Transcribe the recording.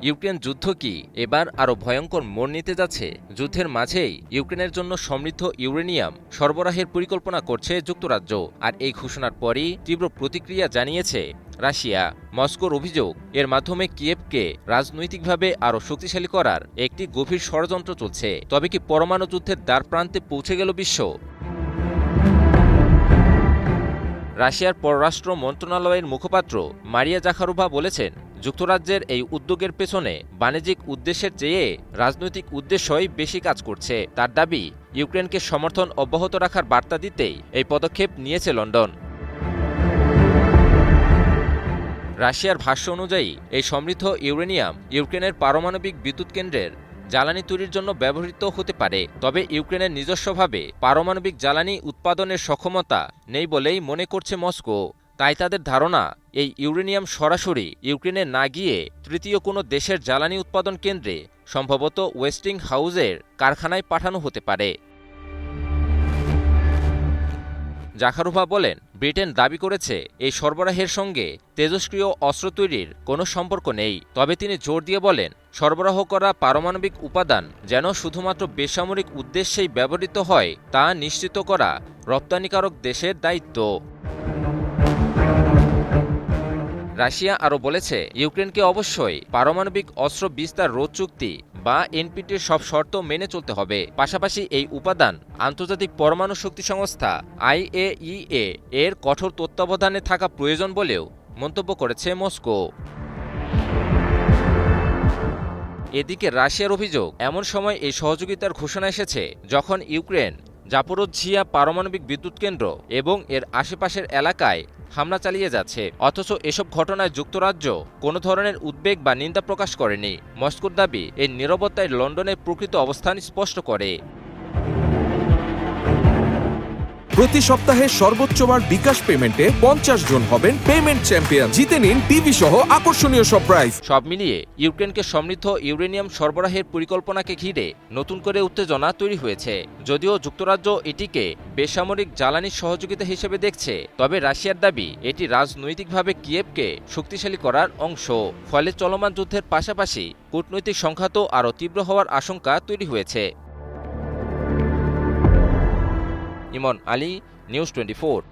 Ukraine যুদ্ধ কি এবার আরও ভয়ঙ্কর মোড় নিতে যাচ্ছে? যুদ্ধের মাঝেই ইউক্রেনের জন্য সমৃদ্ধ ইউরেনিয়াম সরবরাহের পরিকল্পনা করছে যুক্তরাজ্য। আর এই ঘোষণার পরই তীব্র প্রতিক্রিয়া জানিয়েছে রাশিয়া। মস্কোর অভিযোগ, এর মাধ্যমে কিয়েভকে রাজনৈতিকভাবে আরও শক্তিশালী করার একটি গভীর ষড়যন্ত্র চলছে। তবে কি পরমাণু যুদ্ধের দ্বারপ্রান্তে পৌঁছে গেল বিশ্ব? রাশিয়ার পররাষ্ট্র মন্ত্রণালয়ের মুখপাত্র মারিয়া জাখারোভা বলেছেন, যুক্তরাজ্যের এই উদ্যোগের পেছনে বাণিজ্যিক উদ্দেশ্যের চেয়ে রাজনৈতিক উদ্দেশ্যই বেশি কাজ করছে। তার দাবি, ইউক্রেনকে সমর্থন অব্যাহত রাখার বার্তা দিতেই এই পদক্ষেপ নিয়েছে লন্ডন। রাশিয়ার ভাষ্য অনুযায়ী এই সমৃদ্ধ ইউরেনিয়াম ইউক্রেনের পারমাণবিক বিদ্যুৎ কেন্দ্রের জ্বালানি তৈরির জন্য ব্যবহৃত হতে পারে। তবে ইউক্রেনের নিজস্বভাবে পারমাণবিক জ্বালানি উৎপাদনের সক্ষমতা নেই বলেই মনে করছে মস্কো। তাই তাদের ধারণা, এই ইউরেনিয়াম সরাসরি ইউক্রেনে না গিয়ে তৃতীয় কোনো দেশের জ্বালানি উৎপাদন কেন্দ্রে, সম্ভবত ওয়েস্টিং হাউসের কারখানায় পাঠানো হতে পারে। জাখারোভা বলেন, ব্রিটেন দাবি করেছে এই সরবরাহের সঙ্গে তেজস্ক্রিয় অস্ত্র তৈরির কোনো সম্পর্ক নেই। তবে তিনি জোর দিয়ে বলেন, সরবরাহ করা পারমাণবিক উপাদান যেন শুধুমাত্র বেসামরিক উদ্দেশ্যেই ব্যবহৃত হয় তা নিশ্চিত করা রপ্তানিকারক দেশের দায়িত্ব। রাশিয়া আরও বলেছে, ইউক্রেনকে অবশ্যই পারমাণবিক অস্ত্র বিস্তার রোধ চুক্তি বা এনপিটির সব শর্ত মেনে চলতে হবে। পাশাপাশি এই উপাদান আন্তর্জাতিক পরমাণু শক্তি সংস্থা IAEA এর কঠোর তত্ত্বাবধানে থাকা প্রয়োজন বলেও মন্তব্য করেছে মস্কো। এদিকে রাশিয়ার অভিযোগ, এমন সময় এই সহযোগিতার ঘোষণা এসেছে যখন ইউক্রেন জাপোরোজ্ঝিয়া পারমাণবিক বিদ্যুৎ কেন্দ্র এবং এর আশেপাশের এলাকায় হামলা চালিয়ে যাচ্ছে। অথচ এসব ঘটনায় যুক্তরাজ্য কোনো ধরনের উদ্বেগ বা নিন্দা প্রকাশ করেনি। মস্কোর দাবি, এই নীরবতায় লন্ডনের প্রকৃত অবস্থান স্পষ্ট করে। প্রতি সপ্তাহে সর্বোচ্চবার বিকাশ পেমেন্টে 50 জন হবেন পেমেন্ট চ্যাম্পিয়ন। জিতে নিন টিভি সহ আকর্ষণীয় সব প্রাইজ। সব মিলিয়ে ইউক্রেনকে সমৃদ্ধ ইউরেনিয়াম সরবরাহের পরিকল্পনাকে ঘিরে নতুন করে উত্তেজনা তৈরি হয়েছে। যদিও যুক্তরাজ্য এটিকে বেসামরিক জ্বালানির সহযোগিতা হিসেবে দেখছে, তবে রাশিয়ার দাবি এটি রাজনৈতিকভাবে কিয়েভকে শক্তিশালী করার অংশ। ফলে চলমান যুদ্ধের পাশাপাশি কূটনৈতিক সংঘাতও আরও তীব্র হওয়ার আশঙ্কা তৈরি হয়েছে। ইমন আলী, নিউজ 24।